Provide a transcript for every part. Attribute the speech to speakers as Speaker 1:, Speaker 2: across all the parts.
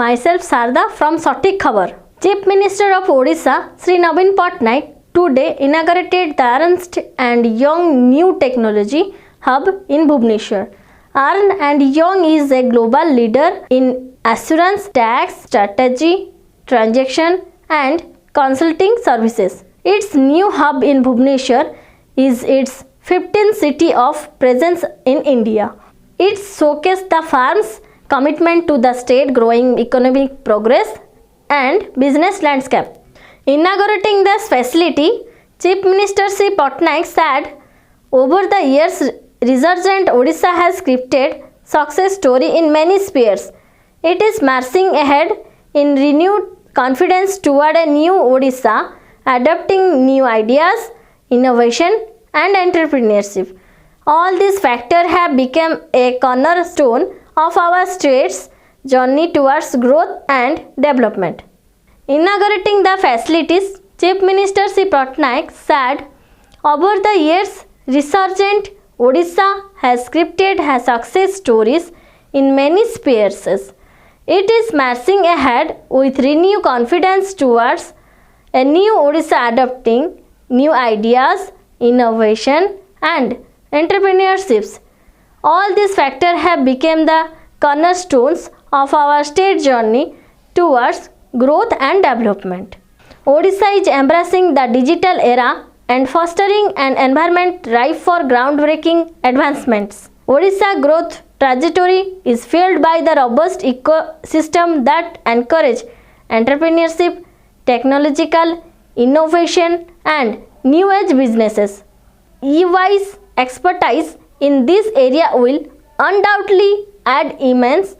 Speaker 1: Myself Sarda from Satik Khabar. Chief Minister of Odisha Sri Navin Patnaik today inaugurated the Ernst and Young New Technology Hub in Bhubaneswar. Ernst and Young is a global leader in assurance, tax, strategy, transaction and consulting services. Its new hub in Bhubaneswar is its 15th city of presence in India. It showcases the firm's commitment to the state growing economic progress and business landscape. Inaugurating this facility, Chief Minister Sri Patnaik said, over the years, resurgent Odisha has scripted success story in many spheres. It is marching ahead in renewed confidence toward a new Odisha, adopting new ideas, innovation and entrepreneurship. All these factors have become a cornerstone of our state's journey towards growth and development. Inaugurating the facilities, Chief Minister Sri Patnaik said, over the years, resurgent Odisha has scripted her success stories in many spheres. It is marching ahead with renewed confidence towards a new Odisha, adopting new ideas, innovation and entrepreneurships. All these factors have become the cornerstones of our state journey towards growth and development. Odisha is embracing the digital era and fostering an environment ripe for groundbreaking advancements. Odisha growth trajectory is fueled by the robust ecosystem that encourage entrepreneurship, technological innovation and new age businesses. EY's expertise in this area will undoubtedly add immense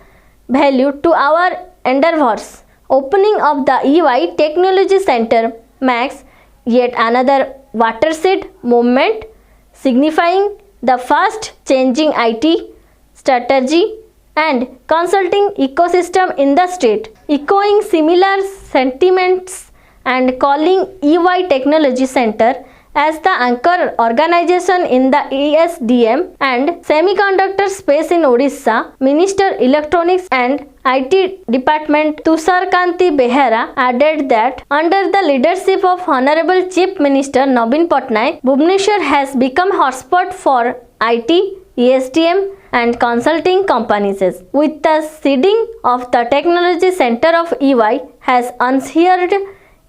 Speaker 1: value to our endeavors. Opening of the EY Technology Center marks yet another watershed moment, signifying the fast changing IT, strategy and consulting ecosystem in the state. Echoing similar sentiments and calling EY Technology Center as the anchor organization in the ESDM and semiconductor space in Odisha, Minister Electronics and IT Department Tushar Kanti Behera added that under the leadership of Honorable Chief Minister Navin Patnaik, Bhubaneswar has become hotspot for IT, ESDM and consulting companies. With the seeding of the Technology Center of EY has ushered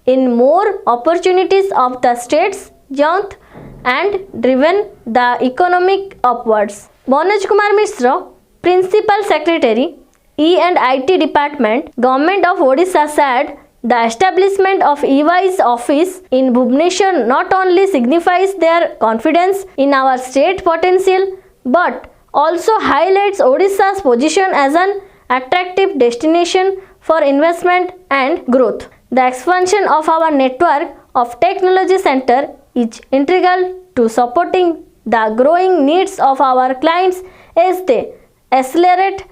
Speaker 1: in more opportunities of the state's youth and driven the economic upwards. Manoj Kumar Mishra, Principal Secretary, E&IT Department, Government of Odisha said the establishment of EY's office in Bhubaneswar not only signifies their confidence in our state potential but also highlights Odisha's position as an attractive destination for investment and growth. The expansion of our network of technology center is integral to supporting the growing needs of our clients as they accelerate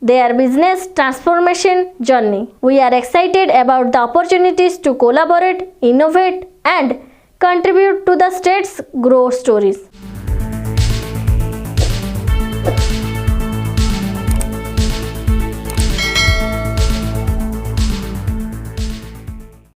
Speaker 1: their business transformation journey. We are excited about the opportunities to collaborate, innovate and contribute to the state's growth stories.